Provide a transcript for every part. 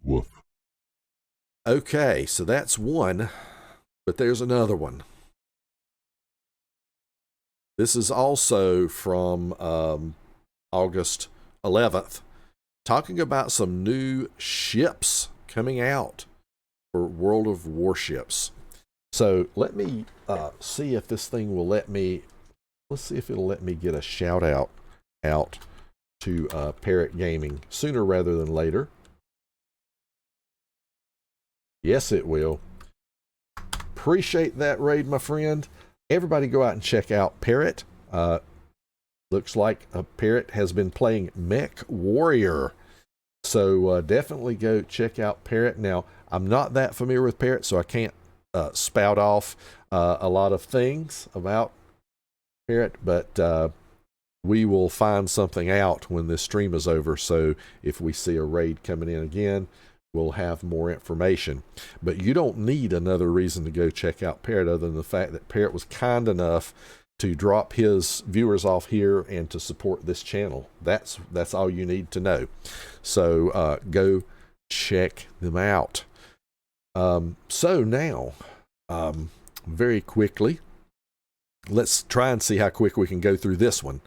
Woof. Okay, so that's one, but there's another one. This is also from August 11th, talking about some new ships coming out for World of Warships. So let me see if this thing will let me, let's see if it'll let me get a shout out to Parrot Gaming sooner rather than later. Yes, it will. Appreciate that raid, my friend. Everybody go out and check out Parrot. Looks like a Parrot has been playing Mech Warrior. So definitely go check out Parrot. Now, I'm not that familiar with Parrot, so I can't spout off a lot of things about Parrot, but we will find something out when this stream is over. So if we see a raid coming in again, we'll have more information. But you don't need another reason to go check out Parrot other than the fact that Parrot was kind enough to drop his viewers off here and to support this channel. That's all you need to know. So go check them out. So now, very quickly, let's try and see how quick we can go through this one.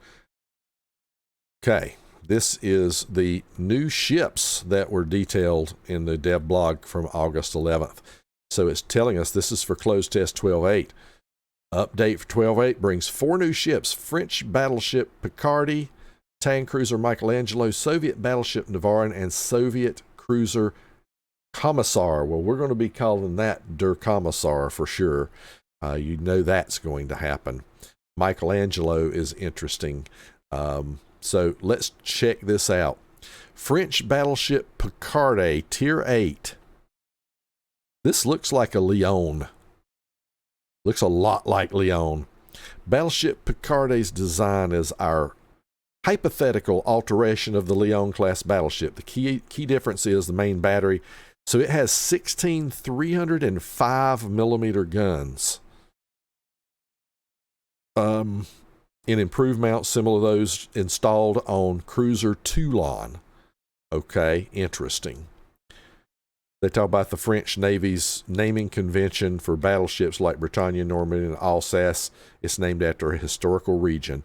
Okay, this is the new ships that were detailed in the dev blog from August 11th. So it's telling us this is for closed test 12.8. Update for 12.8 brings 4 new ships: French battleship Picardie, tank cruiser Michelangelo, Soviet battleship Navarin, and Soviet cruiser Komissar. Well, we're going to be calling that Der Komissar for sure. You know that's going to happen. Michelangelo is interesting. So let's check this out. French battleship Picardie, Tier 8. This looks like a Leon. Looks a lot like Leon. Battleship Picardie's design is our hypothetical alteration of the Leon class battleship. The key difference is the main battery. So it has 16 305mm guns. In improved mounts similar to those installed on cruiser Toulon. Okay, interesting. They talk about the French Navy's naming convention for battleships like Bretagne, Normandy, and Alsace. It's named after a historical region.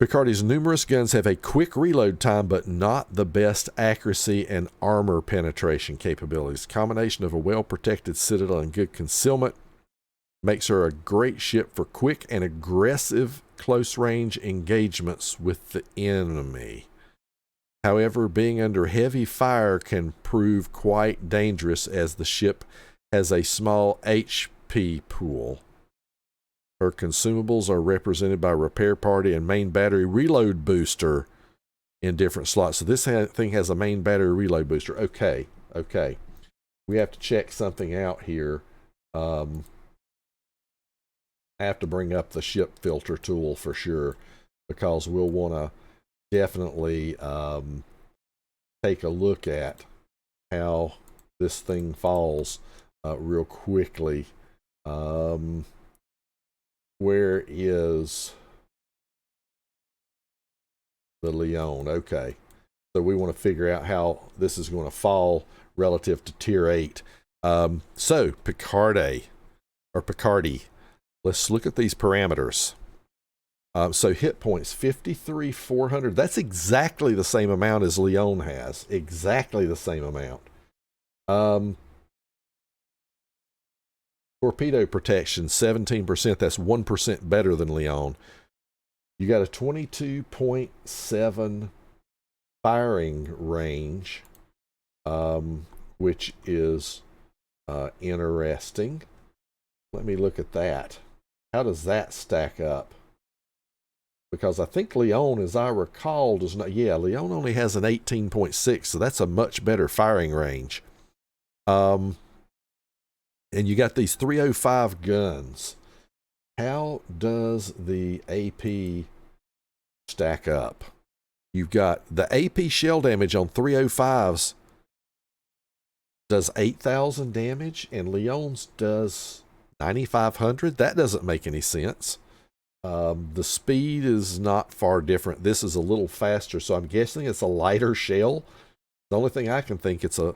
Picardie's numerous guns have a quick reload time, but not the best accuracy and armor penetration capabilities. Combination of a well-protected citadel and good concealment makes her a great ship for quick and aggressive close-range engagements with the enemy. However, being under heavy fire can prove quite dangerous as the ship has a small HP pool. Her consumables are represented by repair party and main battery reload booster in different slots. So this thing has a main battery reload booster. Okay. We have to check something out here. I have to bring up the ship filter tool for sure, because we'll want to definitely take a look at how this thing falls real quickly. Where is the Leon? Okay, so we want to figure out how this is going to fall relative to Tier 8. So Picardie. Let's look at these parameters. So hit points, 53,400. That's exactly the same amount as Leon has. Exactly the same amount. Torpedo protection, 17%. That's 1% better than Leon. You got a 22.7 firing range, which is interesting. Let me look at that. How does that stack up? Because I think Leon, as I recall, does not. Yeah, Leon only has an 18.6, so that's a much better firing range. And you got these 305 guns. How does the AP stack up? You've got the AP shell damage on 305s does 8,000 damage, and Leon's does 9,500. That doesn't make any sense. The speed is not far different. This is a little faster, so I'm guessing it's a lighter shell. The only thing I can think, it's a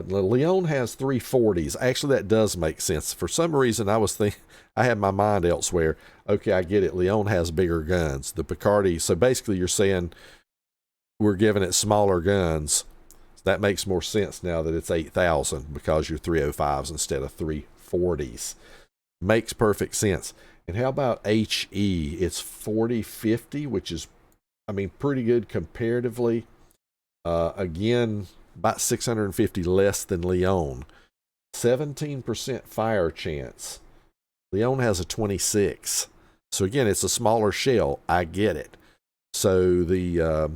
Leon has 340s. Actually, that does make sense. For some reason, I had my mind elsewhere. Okay, I get it. Leon has bigger guns. The Picardie, so basically you're saying we're giving it smaller guns. That makes more sense now that it's 8,000 because you're 305s instead of 340s. Makes perfect sense. And how about HE? It's 4050, which is, I mean, pretty good comparatively. Again, about 650 less than Leon. 17% fire chance. Leon has a 26. So again, it's a smaller shell. I get it. So the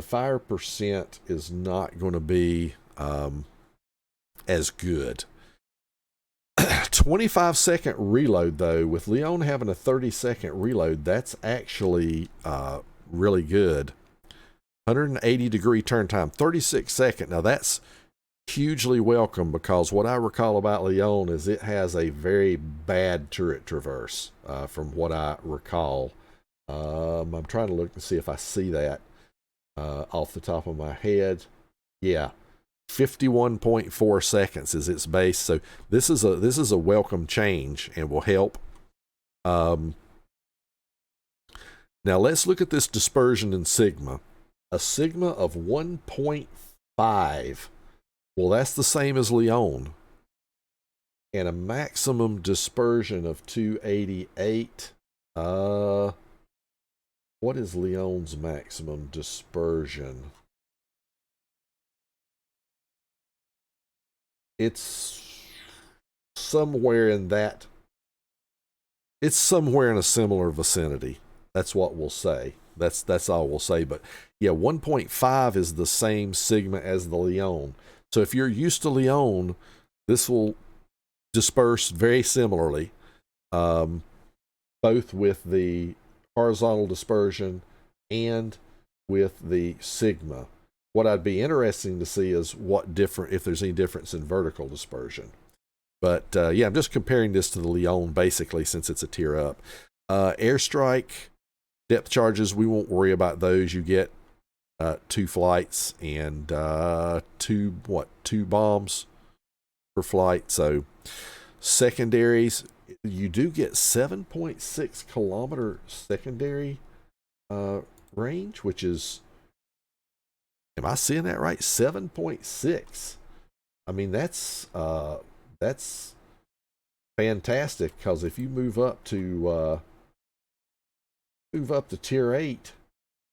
fire percent is not going to be as good. 25-second reload, though, with Leon having a 30-second reload, that's actually really good. 180-degree turn time, 36-second. Now, that's hugely welcome because what I recall about Leon is it has a very bad turret traverse, from what I recall. I'm trying to look to see if I see that off the top of my head. Yeah. 51.4 seconds is its base, so this is a welcome change and will help. Now let's look at this dispersion in sigma. A sigma of 1.5. Well, that's the same as Leon, and a maximum dispersion of 288. What is Leon's maximum dispersion? It's somewhere in that. It's somewhere in a similar vicinity. That's what we'll say. That's all we'll say. But yeah, 1.5 is the same sigma as the Leon. So if you're used to Leon, this will disperse very similarly, both with the horizontal dispersion and with the sigma. What I'd be interesting to see is if there's any difference in vertical dispersion. But yeah, I'm just comparing this to the Leon basically since it's a tier up. Airstrike, depth charges, we won't worry about those. You get 2 flights and two bombs per flight. So secondaries, you do get 7.6 kilometer secondary range, which is, am I seeing that right? 7.6. I mean, that's fantastic because if you move up to tier 8,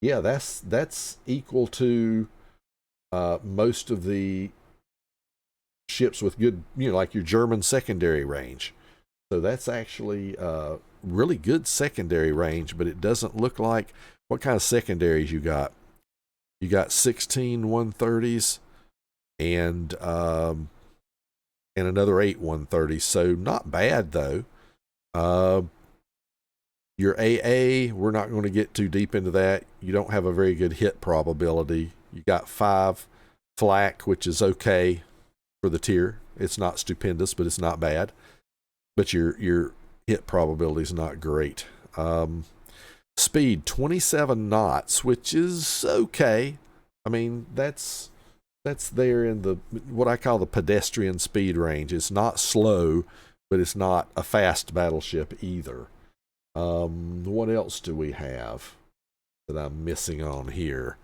yeah, that's equal to most of the ships with good, like your German secondary range. So that's actually really good secondary range, but it doesn't look like what kind of secondaries you got. You got 16 130s and another 8 130s. So not bad though. Your AA, we're not going to get too deep into that. You don't have a very good hit probability. You got 5 flak, which is okay for the tier. It's not stupendous, but it's not bad. But your hit probability is not great. Speed 27 knots, which is okay. I mean, that's there in the what I call the pedestrian speed range. It's not slow, but it's not a fast battleship either. What else do we have that I'm missing on here?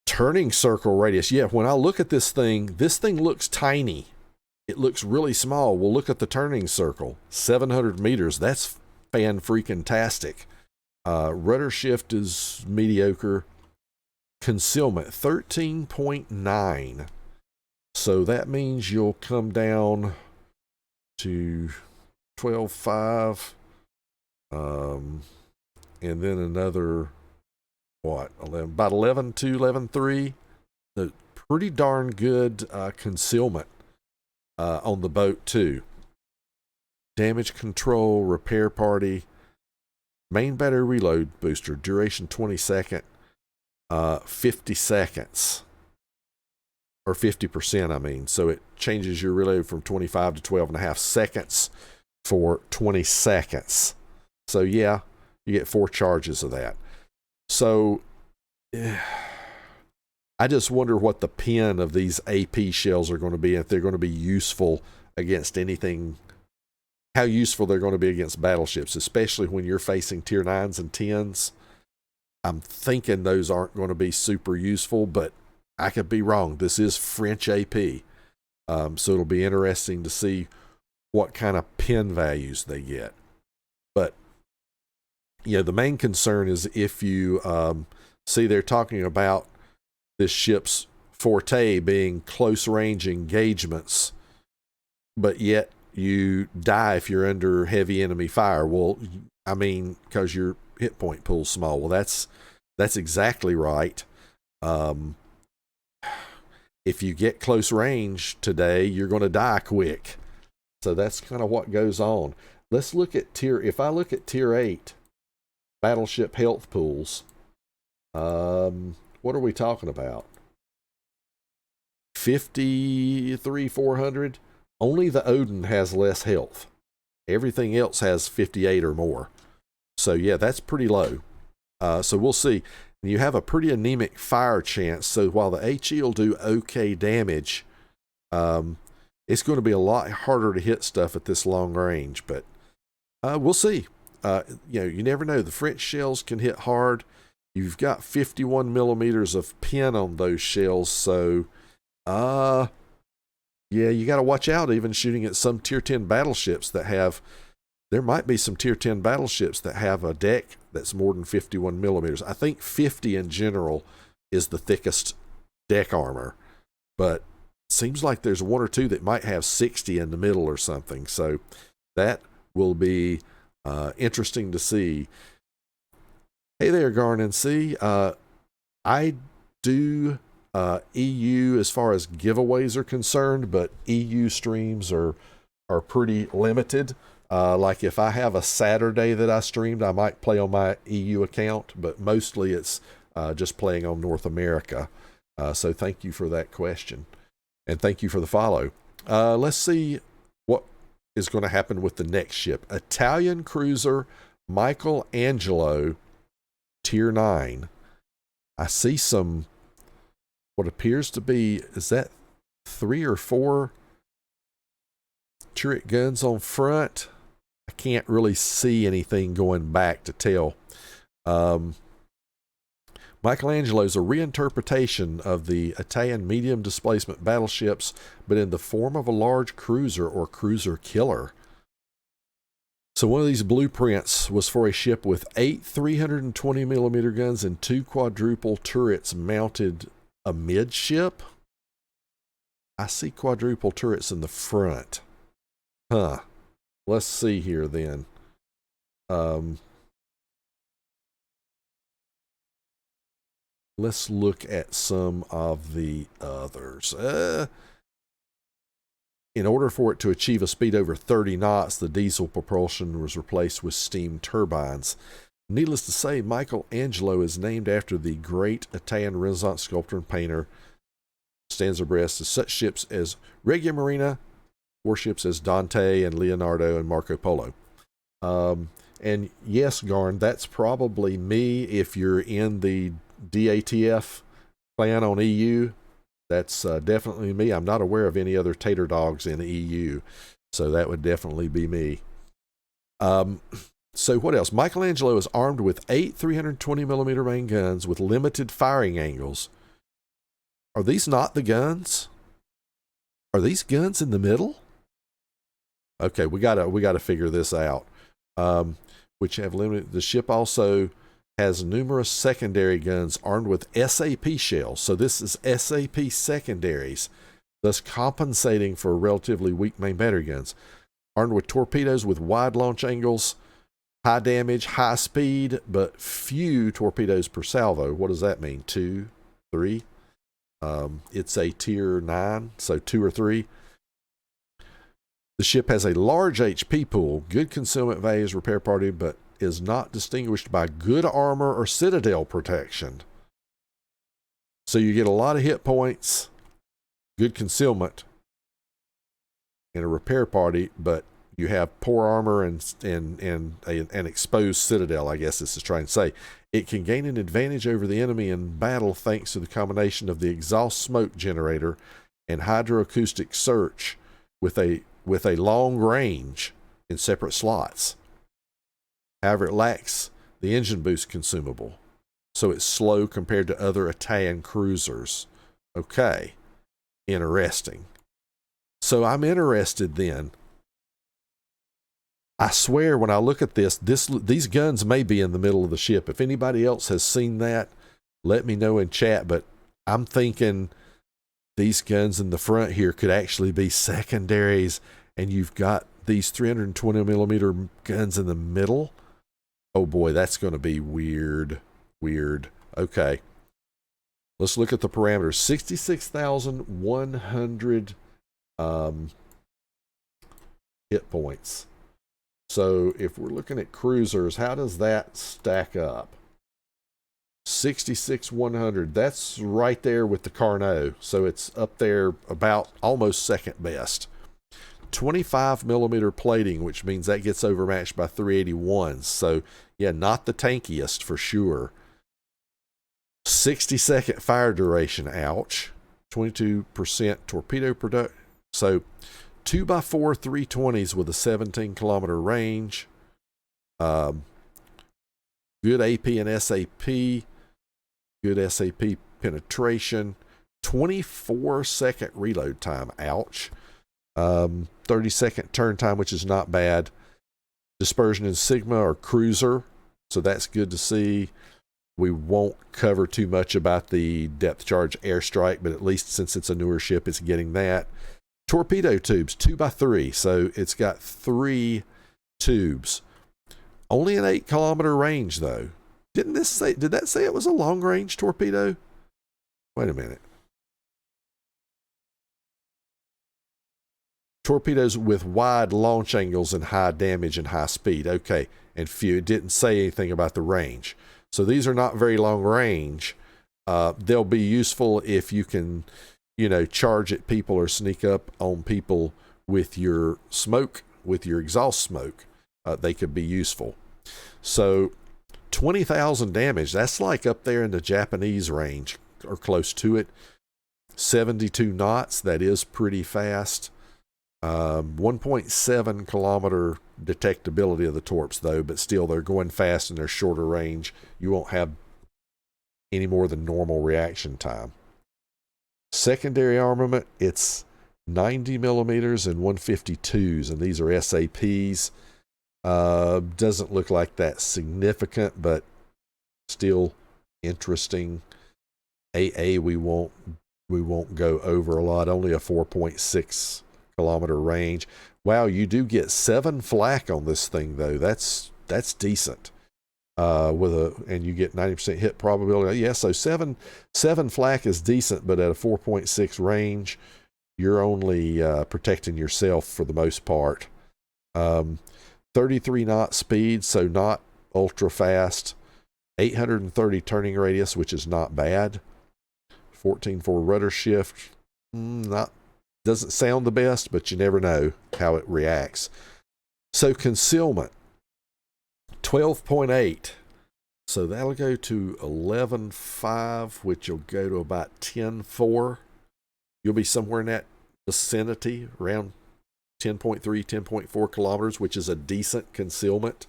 Turning circle radius. Yeah, when I look at this thing looks tiny. It looks really small. Well, look at the turning circle. 700 meters. That's fan-freaking-tastic. Rudder shift is mediocre. Concealment, 13.9. So that means you'll come down to 12.5. And then another, about 11.2, 11.3. The pretty darn good concealment on the boat too. Damage control, repair party, main battery reload booster, duration 20 second, 50 seconds, or 50%, I mean. So it changes your reload from 25 to 12.5 seconds for 20 seconds. So yeah, you get 4 charges of that. So I I just wonder what the pin of these AP shells are going to be, if they're going to be useful against anything, how useful they're going to be against battleships, especially when you're facing tier 9s and 10s. I'm thinking those aren't going to be super useful, but I could be wrong. This is French AP. So it'll be interesting to see what kind of pin values they get. But, the main concern is if you see they're talking about this ship's forte being close range engagements, but yet you die if you're under heavy enemy fire. Well, I mean, because your hit point pool's small. Well, that's exactly right. If you get close range today, you're going to die quick. So that's kind of what goes on. Let's look at if I look at tier 8 battleship health pools, what are we talking about? 400. Only the Odin has less health. Everything else has 58 or more. So yeah, that's pretty low. So we'll see. You have a pretty anemic fire chance. So while the HE will do okay damage, it's going to be a lot harder to hit stuff at this long range. But we'll see. You never know. The French shells can hit hard. You've got 51 millimeters of pin on those shells. So, you got to watch out even shooting at some tier 10 battleships there might be some tier 10 battleships that have a deck that's more than 51 millimeters. I think 50 in general is the thickest deck armor, but it seems like there's one or two that might have 60 in the middle or something. So that will be interesting to see. Hey there, Garn and C. I do EU as far as giveaways are concerned, but EU streams are pretty limited. Like if I have a Saturday that I streamed, I might play on my EU account, but mostly it's just playing on North America. So thank you for that question. And thank you for the follow. Let's see what is going to happen with the next ship. Italian cruiser Michelangelo, tier 9. I see some, what appears to be, is that 3 or 4 turret guns on front? I can't really see anything going back to tell. Michelangelo is a reinterpretation of the Italian medium displacement battleships, but in the form of a large cruiser or cruiser killer. So one of these blueprints was for a ship with 8 320 millimeter guns and 2 quadruple turrets mounted amidship. I see quadruple turrets in the front. Let's see here then. Let's look at some of the others. In order for it to achieve a speed over 30 knots, the diesel propulsion was replaced with steam turbines. Needless to say, Michelangelo is named after the great Italian Renaissance sculptor and painter. Stands abreast of such ships as Regia Marina, warships as Dante and Leonardo and Marco Polo. And yes, Garn, that's probably me if you're in the DATF clan on EU. That's definitely me. I'm not aware of any other Tater Dogs in the EU, so that would definitely be me. So what else? Michelangelo is armed with 8 320 millimeter main guns with limited firing angles. Are these not the guns? Are these guns in the middle? Okay, we gotta figure this out. Which have limited. The ship also has numerous secondary guns armed with SAP shells. So this is SAP secondaries, thus compensating for relatively weak main battery guns. Armed with torpedoes with wide launch angles, high damage, high speed, but few torpedoes per salvo. What does that mean? 2, 3? It's a tier 9, so 2 or 3. The ship has a large HP pool, good concealment values, repair party, but is not distinguished by good armor or citadel protection. So you get a lot of hit points, good concealment, and a repair party, but you have poor armor and an exposed citadel, I guess this is trying to say. It can gain an advantage over the enemy in battle thanks to the combination of the exhaust smoke generator and hydroacoustic search with a long range in separate slots. However, it lacks the engine boost consumable, so it's slow compared to other Italian cruisers. Okay, interesting. So I'm interested then. I swear when I look at these guns may be in the middle of the ship. If anybody else has seen that, let me know in chat, but I'm thinking these guns in the front here could actually be secondaries, and you've got these 320 millimeter guns in the middle. Oh boy, that's going to be weird. Okay. Let's look at the parameters. 66,100 hit points. So if we're looking at cruisers, how does that stack up? 66,100. That's right there with the Carnot. So it's up there about almost second best. 25 millimeter plating, which means that gets overmatched by 381s. So yeah, not the tankiest for sure. 60-second fire duration. Ouch. 22% torpedo production. So 2x4 320s with a 17-kilometer range. Good AP and SAP. Good SAP penetration. 24-second reload time. Ouch. 30-second turn time, which is not bad. Dispersion in Sigma or Cruiser, so that's good to see. We won't cover too much about the depth charge airstrike, but at least since it's a newer ship, it's getting that. Torpedo tubes, 2x3, so it's got 3 tubes. Only an 8-kilometer range, though. Did that say it was a long-range torpedo? Wait a minute. Torpedoes with wide launch angles and high damage and high speed. Okay, and few. It didn't say anything about the range. So these are not very long range. They'll be useful if you can, charge at people or sneak up on people with your smoke, with your exhaust smoke. They could be useful. So 20,000 damage. That's like up there in the Japanese range or close to it. 72 knots. That is pretty fast. 1.7 kilometer detectability of the torps, though, but still they're going fast and they're shorter range. You won't have any more than normal reaction time. Secondary armament, it's 90 millimeters and 152s, and these are SAPs. Doesn't look like that significant, but still interesting. AA we won't go over a lot. Only a 4.6 kilometer range. Wow, you do get 7 flak on this thing, though. That's decent. And you get 90% hit probability. Yeah, so 7 flak is decent, but at a 4.6 range, you're only protecting yourself for the most part. 33 knot speed, so not ultra fast. 830 turning radius, which is not bad. 14 for rudder shift, doesn't sound the best, but you never know how it reacts. So concealment, 12.8. So that'll go to 11.5, which will go to about 10.4. You'll be somewhere in that vicinity, around 10.3, 10.4 kilometers, which is a decent concealment.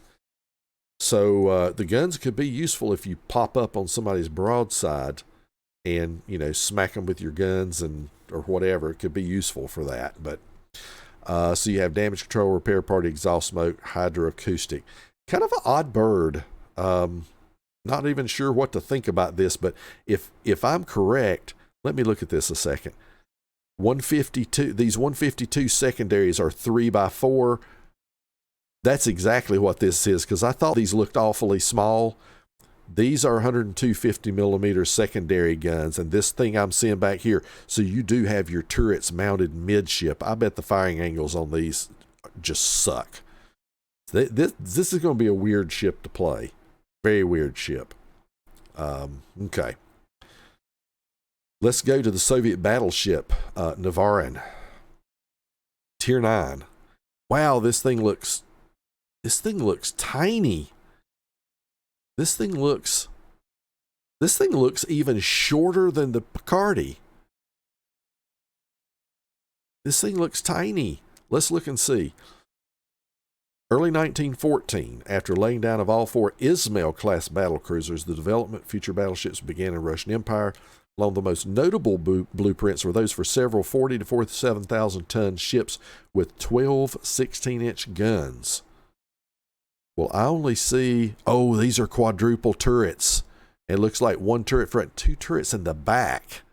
So the guns could be useful if you pop up on somebody's broadside and, smack them with your guns or whatever. It could be useful for that. But so you have damage control, repair party, exhaust smoke, hydroacoustic. Kind of an odd bird. Not even sure what to think about this, but if I'm correct, let me look at this a second. 152. These 152 secondaries are 3x4. That's exactly what this is, because I thought these looked awfully small. These are 102 millimeter secondary guns, and this thing I'm seeing back here, so you do have your turrets mounted midship. I bet the firing angles on these just suck. This is going to be a weird ship to play. Very weird ship. Okay. Let's go to the Soviet battleship, Navarin. Tier 9. Wow, this thing looks tiny. This thing looks even shorter than the Picardie. This thing looks tiny. Let's look and see. Early 1914, after laying down of all 4 Ismail-class battlecruisers, the development of future battleships began in the Russian Empire. Along the most notable blueprints were those for several 40 to 47,000 ton ships with 12 16-inch guns. Well, I only see, oh, these are quadruple turrets. It looks like 1 turret front, 2 turrets in the back.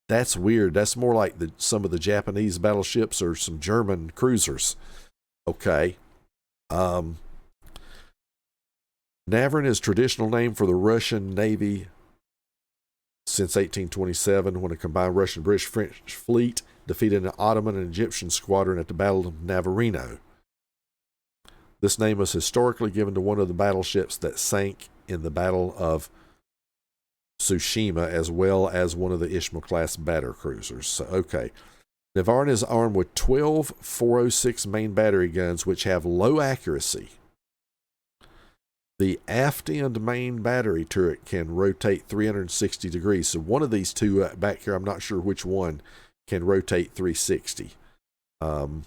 That's weird. That's more like some of the Japanese battleships or some German cruisers. Okay. Navarin is traditional name for the Russian Navy since 1827, when a combined Russian, British, French fleet defeated an Ottoman and Egyptian squadron at the Battle of Navarino. This name was historically given to one of the battleships that sank in the Battle of Tsushima, as well as one of the Ismail-class battlecruisers. So, okay. Navarin is armed with 12 406 main battery guns, which have low accuracy. The aft-end main battery turret can rotate 360 degrees. So one of these two back here, I'm not sure which one, can rotate 360. I'm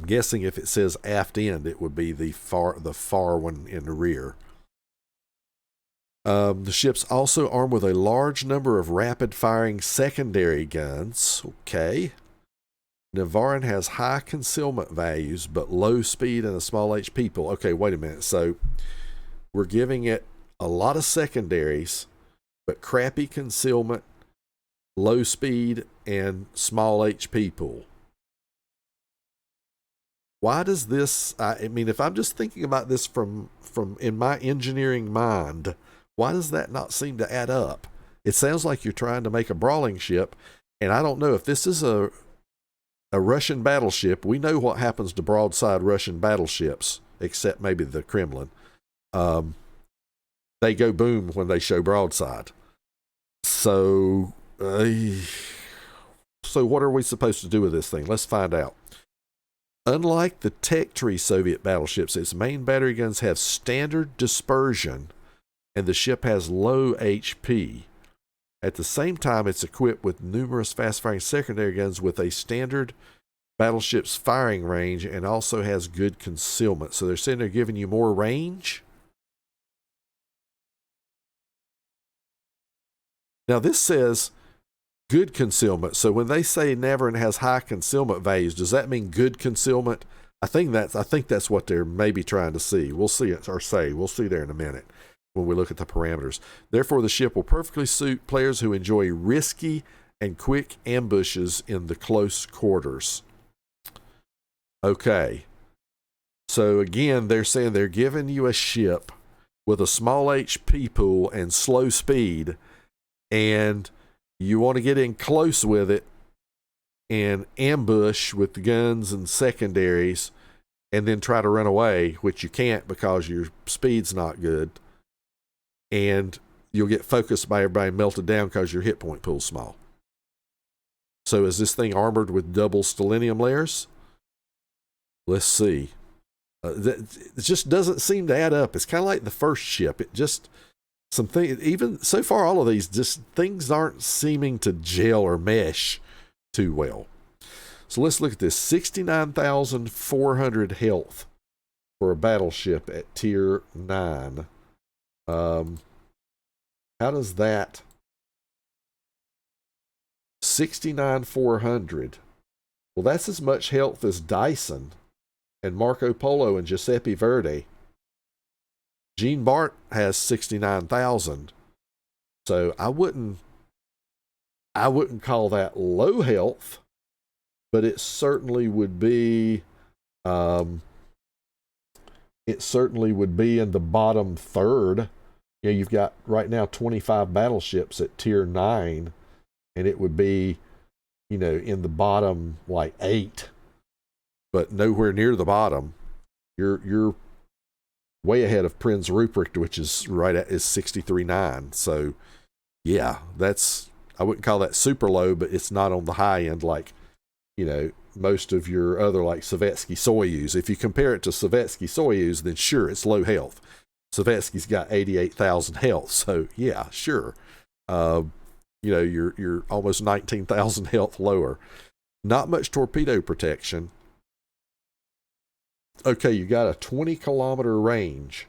guessing if it says aft-end, it would be the far one in the rear. The ship's also armed with a large number of rapid-firing secondary guns. Okay. Navarin has high concealment values, but low speed and a small HP pool. Okay, wait a minute. So we're giving it a lot of secondaries, but crappy concealment, low speed, and small HP pool. Why does this, I mean, if I'm just thinking about this from in my engineering mind, why does that not seem to add up? It sounds like you're trying to make a brawling ship, and I don't know if this is a Russian battleship. We know what happens to broadside Russian battleships, except maybe the Kremlin. They go boom when they show broadside. So what are we supposed to do with this thing? Let's find out. Unlike the tech tree Soviet battleships, its main battery guns have standard dispersion, and the ship has low HP. At the same time, it's equipped with numerous fast-firing secondary guns with a standard battleship's firing range, and also has good concealment. So they're saying they're giving you more range? Now this says good concealment. So when they say Navarin has high concealment values, does that mean good concealment? I think that's what they're maybe trying to see. We'll see it, or say. We'll see there in a minute when we look at the parameters. Therefore, the ship will perfectly suit players who enjoy risky and quick ambushes in the close quarters. Okay. So again, they're saying they're giving you a ship with a small HP pool and slow speed, and you want to get in close with it and ambush with the guns and secondaries, and then try to run away, which you can't because your speed's not good. And you'll get focused by everybody and melted down because your hit point pool's small. So is this thing armored with double stellinium layers? Let's see. It just doesn't seem to add up. It's kind of like the first ship. It just, even so far, all of these, just things aren't seeming to gel or mesh too well. So let's look at this. 69,400 health for a battleship at tier 9. How does that 69,400? Well, that's as much health as Dyson and Marco Polo and Giuseppe Verdi. Jean Bart has 69,000. So I wouldn't call that low health, but it certainly would be in the bottom third. You know, you've got right now 25 battleships at tier 9, and it would be, in the bottom like 8, but nowhere near the bottom. You're way ahead of Prince Rupert, which is is 63.9. So yeah, I wouldn't call that super low, but it's not on the high end like, most of your other like Sovietsky Soyuz. If you compare it to Sovietsky Soyuz, then sure, it's low health. Sovietsky's got 88,000 health, so yeah, sure. You know, you're almost 19,000 health lower. Not much torpedo protection. Okay, you got a 20-kilometer range,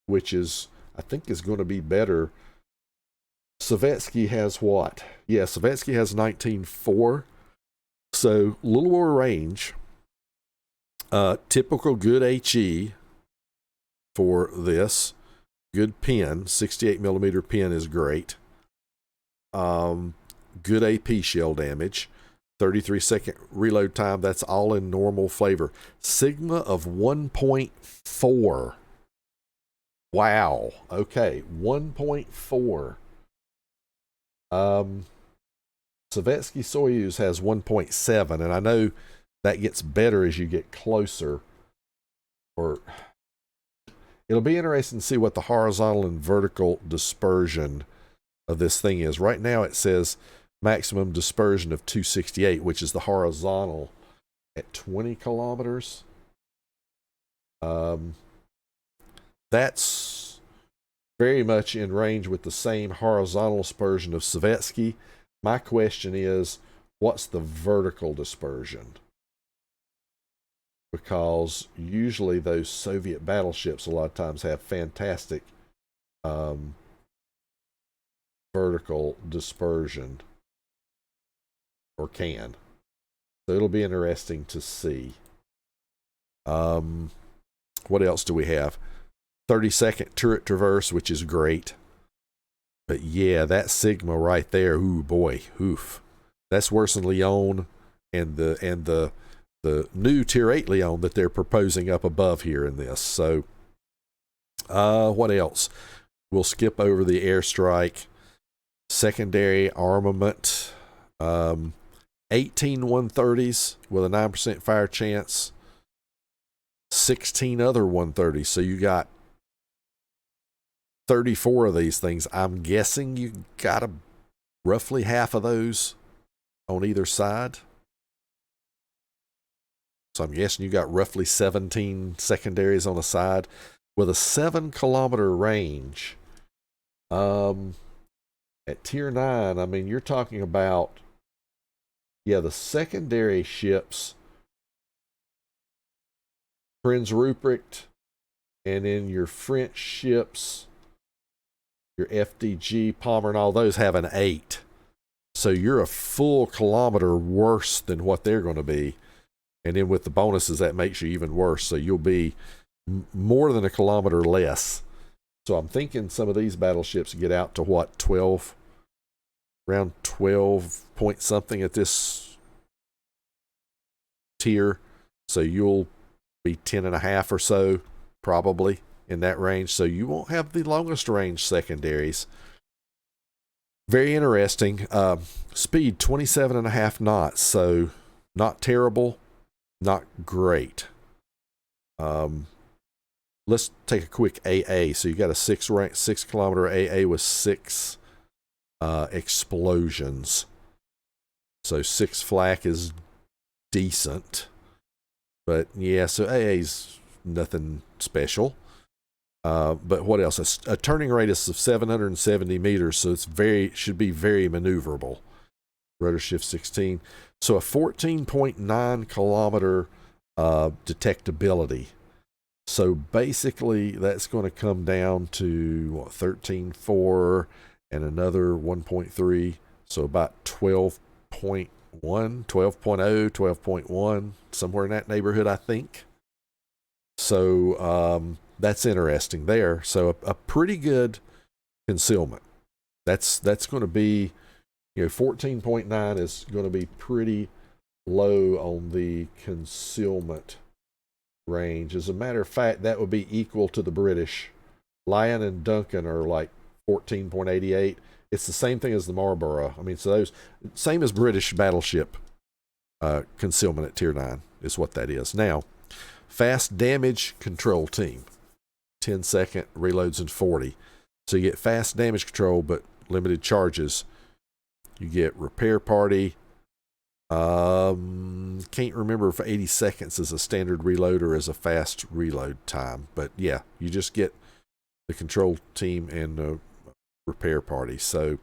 which is, I think, is going to be better. Sovietsky has what? Yeah, Sovietsky has 19.4. So, a little more range. Typical good HE for this. Good pin. 68 millimeter pin is great. Good AP shell damage. 33-second reload time. That's all in normal flavor. Sigma of 1.4. Wow. Okay, 1.4. Sovietsky Soyuz has 1.7, and I know that gets better as you get closer. Or it'll be interesting to see what the horizontal and vertical dispersion of this thing is. Right now it says maximum dispersion of 268, which is the horizontal at 20 kilometers. That's very much in range with the same horizontal dispersion of Sovietsky. My question is, what's the vertical dispersion? Because usually those Soviet battleships a lot of times have fantastic vertical dispersion, or can. So it'll be interesting to see. What else do we have? 30-second turret traverse, which is great. But yeah, that Sigma right there, ooh boy, oof. That's worse than Leon and the new Tier 8 Leon that they're proposing up above here in this. So what else? We'll skip over the airstrike. Secondary armament. 18 130s with a 9% fire chance. 16 other 130s. So you got 34 of these things. I'm guessing you got roughly half of those on either side. So I'm guessing you got roughly 17 secondaries on the side with a 7-kilometer range. At Tier 9, I mean, you're talking about, yeah, the secondary ships, Prinz Rupert, and then your French ships, your FDG, Palmer, and all those have an 8. So you're a full kilometer worse than what they're going to be. And then with the bonuses, that makes you even worse. So you'll be more than a kilometer less. So I'm thinking some of these battleships get out to what, 12? Around 12 point something at this tier. So you'll be 10.5 or so, probably, in that range. So you won't have the longest range secondaries. Very interesting. Speed 27.5 knots. So not terrible, not great. Let's take a quick AA. So you got a 6-kilometer AA with 6 explosions. So 6 flak is decent. But yeah, so AA's nothing special. But what else? A turning radius of 770 meters, so it's should be very maneuverable. Rotor shift 16. So a 14.9 kilometer detectability. So basically, that's going to come down to what, 13.4 and another 1.3. So about 12.1, 12.0, 12.1, somewhere in that neighborhood, I think. So that's interesting there. So a pretty good concealment. That's going to be, 14.9 is going to be pretty low on the concealment range. As a matter of fact, that would be equal to the British. Lion and Duncan are like 14.88. It's the same thing as the Marlborough. I mean, so those, same as British battleship concealment at Tier 9 is what that is. Now, fast damage control team. 10-second reloads in 40. So you get fast damage control, but limited charges. You get repair party, Can't remember if 80 seconds is a standard reload or is a fast reload time. But yeah, you just get the control team and the repair party. So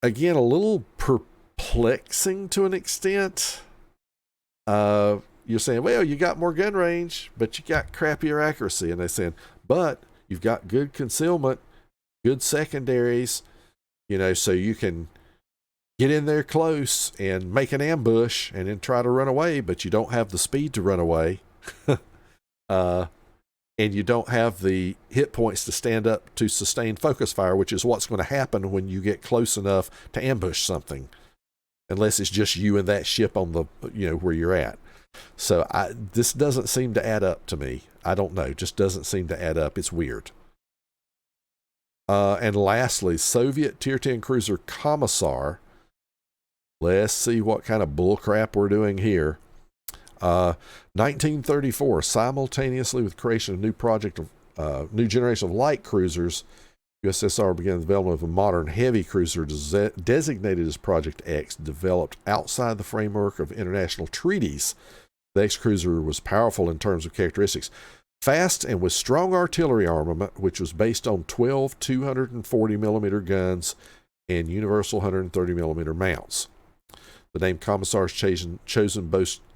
again, a little perplexing to an extent. You're saying, well, you got more gun range, but you got crappier accuracy. And they're saying, but you've got good concealment, good secondaries, so you can get in there close and make an ambush and then try to run away, but you don't have the speed to run away. And you don't have the hit points to stand up to sustain focus fire, which is what's going to happen when you get close enough to ambush something, unless it's just you and that ship on the, where you're at. So this doesn't seem to add up to me. I don't know. Just doesn't seem to add up. It's weird. And lastly, Soviet Tier 10 cruiser Komissar. Let's see what kind of bullcrap we're doing here. 1934, simultaneously with the creation of new generation of light cruisers, USSR began the development of a modern heavy cruiser designated as Project X, developed outside the framework of international treaties. The X cruiser was powerful in terms of characteristics. Fast and with strong artillery armament, which was based on 12 240mm guns and universal 130mm mounts. The name Komissar is chosen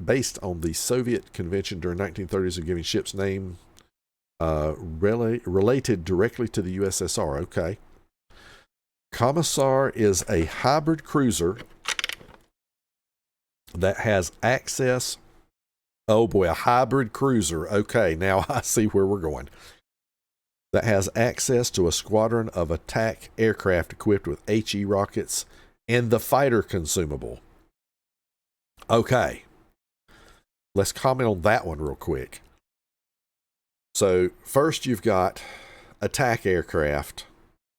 based on the Soviet convention during 1930s of giving ships name related directly to the USSR. Okay. Komissar is a hybrid cruiser that has access. Oh boy, a hybrid cruiser. Okay, now I see where we're going. That has access to a squadron of attack aircraft equipped with HE rockets and the fighter consumable. Okay, let's comment on that one real quick. So first you've got attack aircraft.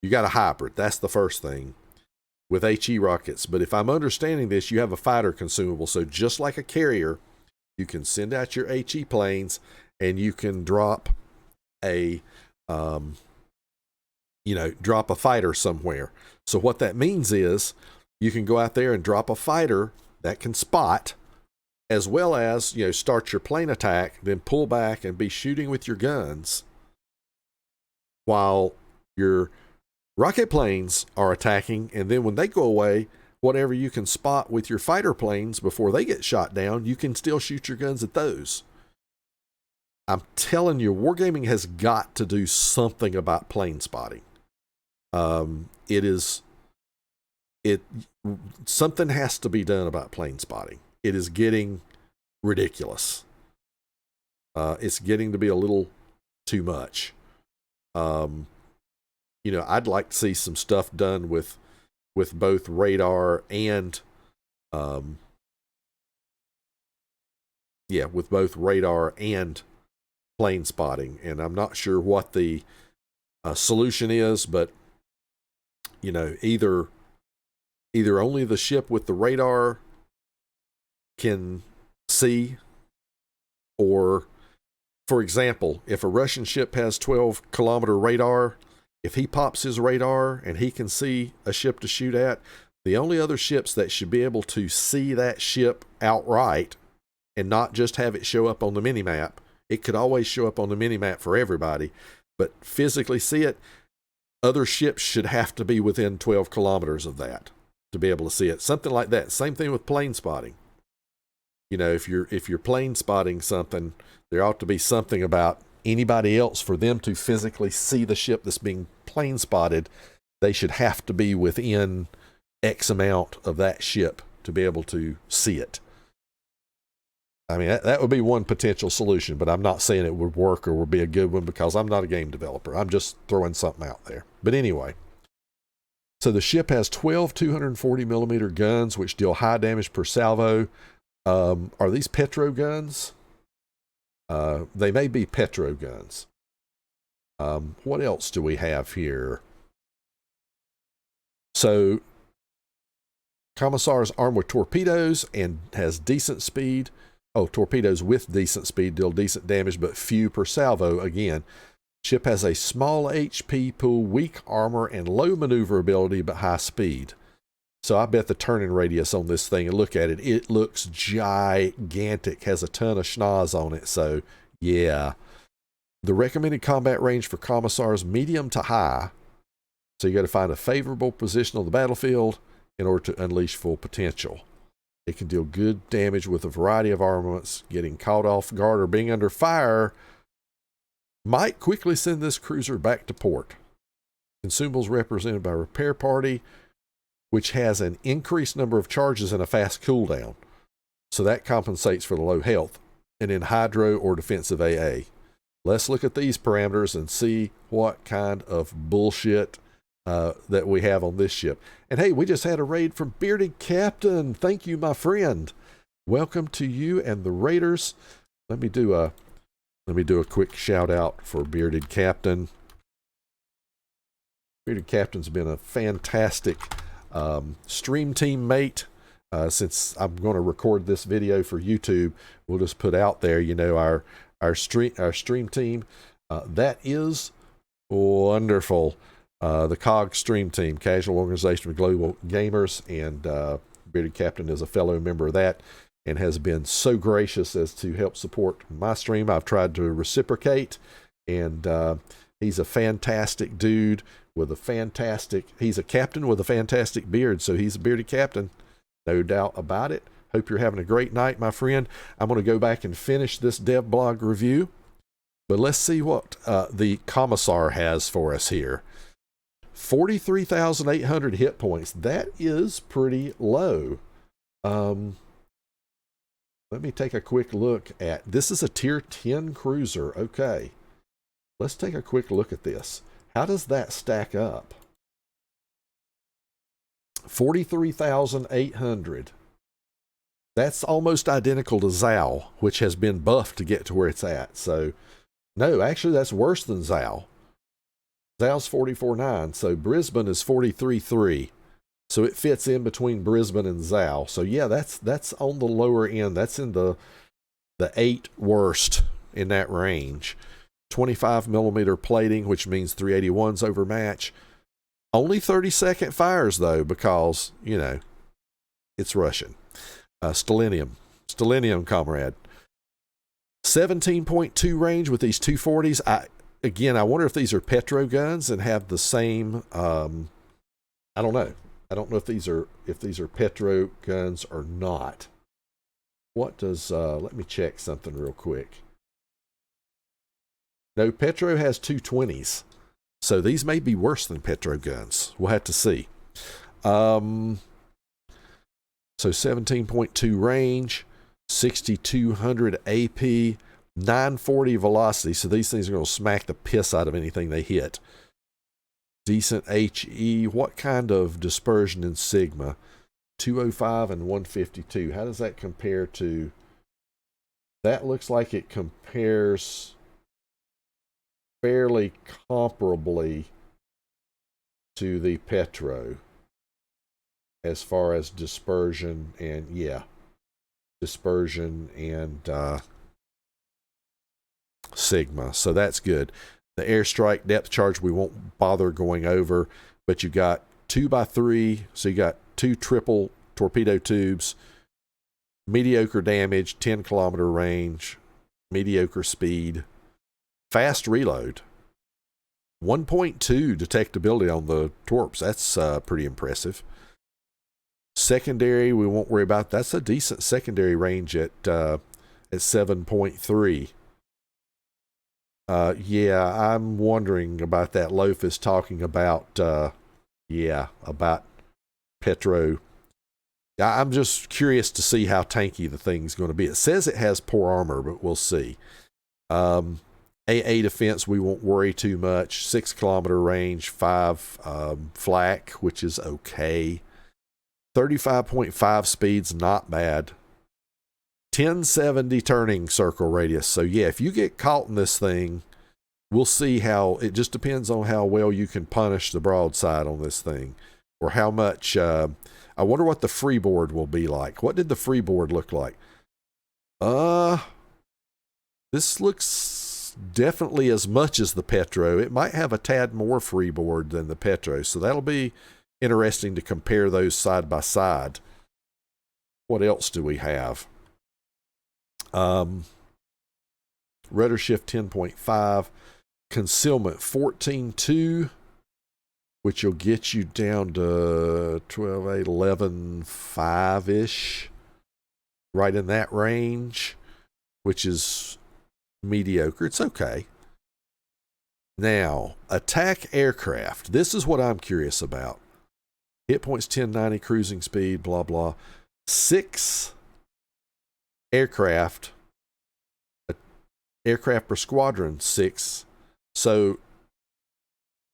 You got a hybrid. That's the first thing with HE rockets. But if I'm understanding this, you have a fighter consumable. So just like a carrier, you can send out your HE planes and you can drop a, drop a fighter somewhere. So what that means is you can go out there and drop a fighter that can spot, as well as, start your plane attack, then pull back and be shooting with your guns while your rocket planes are attacking. And then when they go away, whatever you can spot with your fighter planes before they get shot down, you can still shoot your guns at those. I'm telling you, wargaming has got to do something about plane spotting. Something has to be done about plane spotting. It is getting ridiculous. It's getting to be a little too much. I'd like to see some stuff done with both radar and with both radar and plane spotting. And I'm not sure what the solution is, but either only the ship with the radar can see, or, for example, if a Russian ship has 12-kilometer radar, if he pops his radar and he can see a ship to shoot at, the only other ships that should be able to see that ship outright and not just have it show up on the minimap, it could always show up on the minimap for everybody, but physically see it, other ships should have to be within 12 kilometers of that to be able to see it. Something like that. Same thing with plane spotting. If you're plane spotting something, there ought to be something about anybody else for them to physically see the ship that's being plane spotted. They should have to be within X amount of that ship to be able to see it. I mean, that would be one potential solution, but I'm not saying it would work or would be a good one because I'm not a game developer. I'm just throwing something out there. But anyway, so the ship has 12 240mm guns, which deal high damage per salvo. Are these Petro guns? They may be Petro guns. What else do we have here? So, Komissar is armed with torpedoes and has decent speed. Oh, torpedoes with decent speed deal decent damage, but few per salvo. Again, ship has a small HP pool, weak armor, and low maneuverability, but high speed. So I bet the turning radius on this thing, and look at it, it looks gigantic, has a ton of schnoz on it. So yeah, the recommended combat range for Komissar is medium to high. So you got to find a favorable position on the battlefield in order to unleash full potential. It can deal good damage with a variety of armaments. Getting caught off guard or being under fire might quickly send this cruiser back to port. Consumables represented by repair party, which has an increased number of charges and a fast cooldown. So that compensates for the low health. And then hydro or defensive AA. Let's look at these parameters and see what kind of bullshit that we have on this ship. And hey, we just had a raid from Bearded Captain. Thank you, my friend. Welcome to you and the raiders. Let me do a quick shout out for Bearded Captain. Bearded Captain's been a fantastic stream team mate. Since I'm going to record this video for YouTube, we'll just put out there, you know, our stream team. That is wonderful. The COG stream team, Casual Organization of Global Gamers, and Bearded Captain is a fellow member of that and has been so gracious as to help support my stream. I've tried to reciprocate, and he's a fantastic dude with he's a captain with a fantastic beard, so he's a Bearded Captain. No doubt about it. Hope you're having a great night, my friend. I'm going to go back and finish this DevBlog review, but let's see what the Komissar has for us here. 43,800 hit points. That is pretty low. Let me take a quick look at, this is a tier 10 cruiser. Okay. Let's take a quick look at this. How does that stack up? 43,800. That's almost identical to Zao, which has been buffed to get to where it's at. So, no, actually that's worse than Zao. Zao's 44.9, so Brisbane is 43.3. So it fits in between Brisbane and Zao. So yeah, that's on the lower end. That's in the 8 worst in that range. 25 millimeter plating, which means 381's overmatch. Only 30-second fires though, because, you know, it's Russian. Stellinium, comrade. 17.2 range with these 240s. Again, I wonder if these are petro guns and have the same, I don't know. I don't know if these are petro guns or not. What does, let me check something real quick. No, petro has 220s. So these may be worse than petro guns. We'll have to see. So 17.2 range, 6,200 AP, 940 velocity. So these things are going to smack the piss out of anything they hit. Decent HE. What kind of dispersion in Sigma? 205 and 152. How does that compare to? That looks like it compares fairly comparably to the petro as far as dispersion and Sigma. So that's good. The airstrike depth charge we won't bother going over, but you got 2x3, so you got 2 triple torpedo tubes, mediocre damage, 10 kilometer range, mediocre speed, fast reload, 1.2 detectability on the torps. That's pretty impressive. Secondary, we won't worry about. That's a decent secondary range at 7.3. Yeah, I'm wondering about that. Loaf is talking about, about petro. I'm just curious to see how tanky the thing's going to be. It says it has poor armor, but we'll see. AA defense, we won't worry too much. 6 kilometer range, 5 flak, which is okay. 35.5 speeds, not bad. 1070 turning circle radius. So yeah, if you get caught in this thing, we'll see how, it just depends on how well you can punish the broadside on this thing, or how much, I wonder what the freeboard will be like. What did the freeboard look like? This looks definitely as much as the petro. It might have a tad more freeboard than the petro, so that'll be interesting to compare those side by side. What else do we have? Rudder shift 10.5, concealment 14.2, which will get you down to 12.8, 11.5-ish, right in that range, which is mediocre. It's okay. Now, attack aircraft. This is what I'm curious about. Hit points 1090, cruising speed, blah, blah. 6 aircraft per squadron, 6. So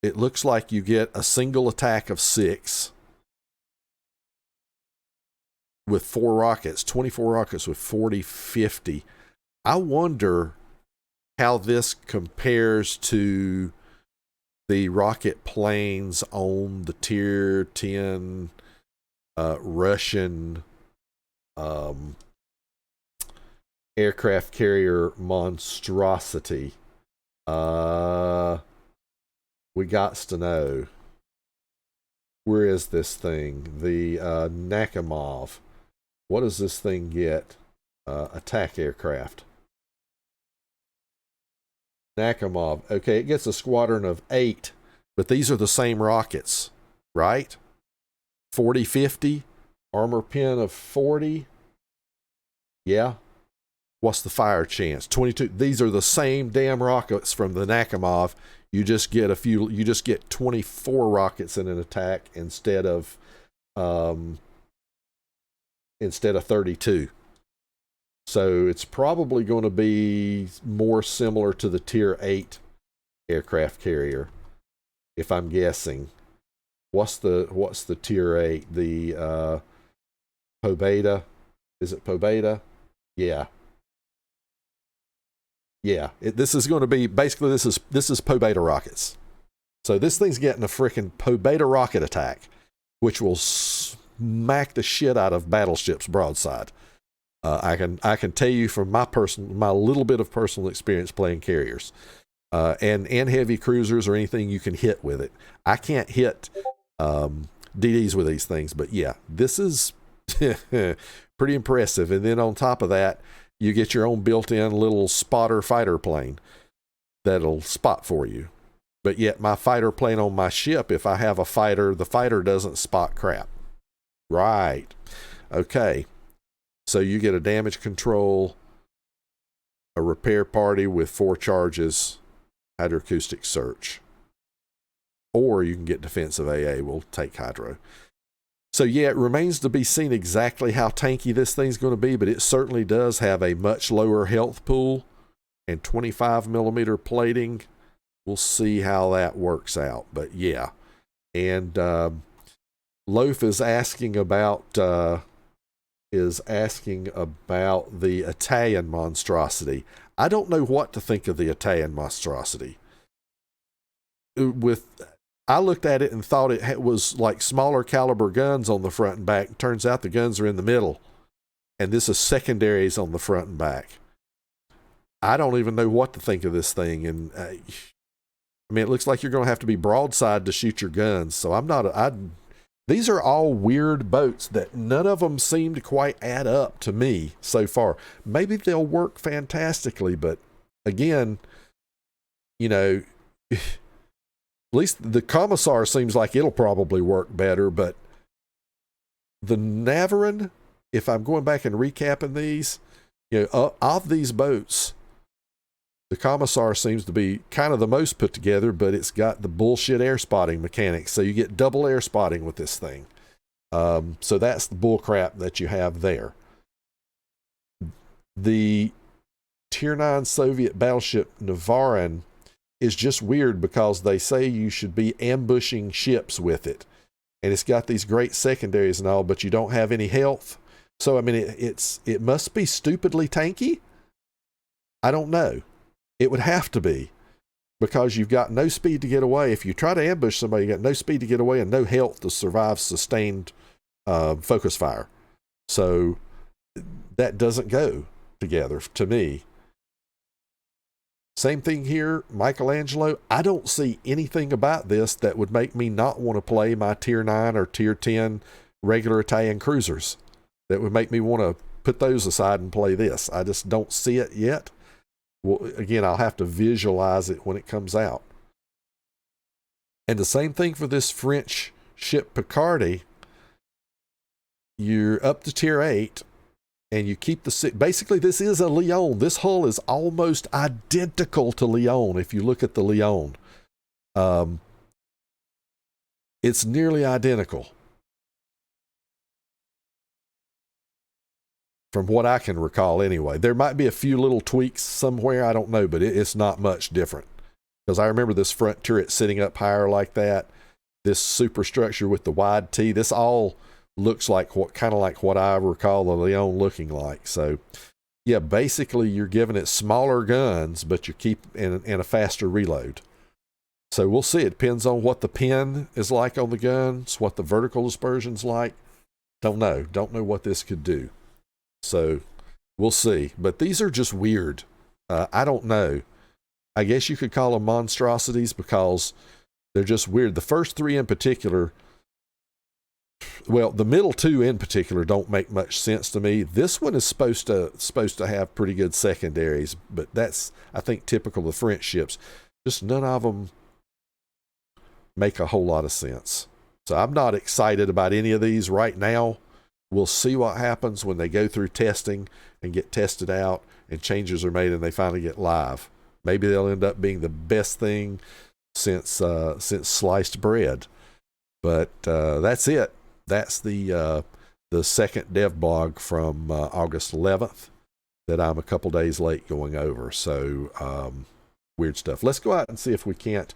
it looks like you get a single attack of 6 with 4 rockets, 24 rockets with 40, 50. I wonder how this compares to the rocket planes on the Tier 10 Russian aircraft carrier monstrosity. We got to know. Where is this thing? The Nakhimov. What does this thing get? Attack aircraft. Nakhimov. Okay, it gets a squadron of 8, but these are the same rockets, right? 40, 50, armor pin of 40. Yeah. What's the fire chance? 22. These are the same damn rockets from the Nakhimov. You just get 24 rockets in an attack instead of 32. So it's probably going to be more similar to the Tier 8 aircraft carrier, if I'm guessing. What's the Tier 8? The Pobeda? Is it Pobeda? Yeah. Yeah. This is going to be basically this is Pobeda rockets. So this thing's getting a freaking Pobeda rocket attack, which will smack the shit out of battleships broadside. I can tell you from my little bit of personal experience playing carriers, and heavy cruisers or anything you can hit with it. I can't hit DDs with these things, but yeah, this is pretty impressive. And then on top of that, you get your own built-in little spotter fighter plane that'll spot for you. But yet my fighter plane on my ship, if I have a fighter, the fighter doesn't spot crap. Right. Okay. So you get a damage control, a repair party with 4 charges, hydroacoustic search. Or you can get defensive AA. We'll take hydro. So yeah, it remains to be seen exactly how tanky this thing's going to be, but it certainly does have a much lower health pool and 25 millimeter plating. We'll see how that works out. But yeah. And Loaf is asking about the Italian monstrosity. I don't know what to think of the Italian monstrosity. I looked at it and thought it was like smaller caliber guns on the front and back. Turns out the guns are in the middle, and this is secondaries on the front and back. I don't even know what to think of this thing, and I mean, it looks like you're going to have to be broadside to shoot your guns. So these are all weird boats that none of them seem to quite add up to me so far. Maybe they'll work fantastically, but again, at least the Komissar seems like it'll probably work better, but the Navarin, if I'm going back and recapping these, of these boats, the Komissar seems to be kind of the most put together, but it's got the bullshit air spotting mechanics. So you get double air spotting with this thing. So that's the bull crap that you have there. The Tier 9 Soviet battleship Navarin is just weird because they say you should be ambushing ships with it. And it's got these great secondaries and all, but you don't have any health. So, I mean, it must be stupidly tanky. I don't know. It would have to be, because you've got no speed to get away. If you try to ambush somebody, you got no speed to get away and no health to survive sustained focus fire. So that doesn't go together to me. Same thing here, Michelangelo. I don't see anything about this that would make me not want to play my tier 9 or tier 10 regular Italian cruisers. That would make me want to put those aside and play this. I just don't see it yet. Well, again, I'll have to visualize it when it comes out. And the same thing for this French ship Picardie. You're up to tier 8. And you keep the... Basically, this is a Lyon. This hull is almost identical to Lyon if you look at the Lyon. It's nearly identical. From what I can recall anyway. There might be a few little tweaks somewhere, I don't know, but it's not much different. Because I remember this front turret sitting up higher like that. This superstructure with the wide T. This all... looks like kind of like what I recall the Lyon looking like. So yeah, basically you're giving it smaller guns, but you keep in a faster reload. So we'll see. It depends on what the pin is like on the guns, what the vertical dispersion's like. Don't know what this could do. So we'll see. But these are just weird. I don't know. I guess you could call them monstrosities because they're just weird. The first 3 in particular, well, the middle 2 in particular don't make much sense to me. This one is supposed to have pretty good secondaries, but that's, I think, typical of French ships. Just none of them make a whole lot of sense. So I'm not excited about any of these right now. We'll see what happens when they go through testing and get tested out and changes are made and they finally get live. Maybe they'll end up being the best thing since sliced bread. But that's it. That's the second DevBlog from August 11th that I'm a couple days late going over. So weird stuff. Let's go out and see if we can't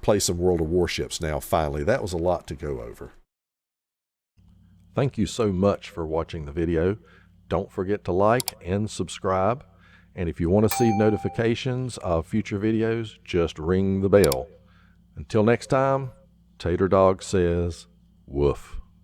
play some World of Warships now, finally. That was a lot to go over. Thank you so much for watching the video. Don't forget to like and subscribe. And if you want to see notifications of future videos, just ring the bell. Until next time, Tater Dawg says, woof.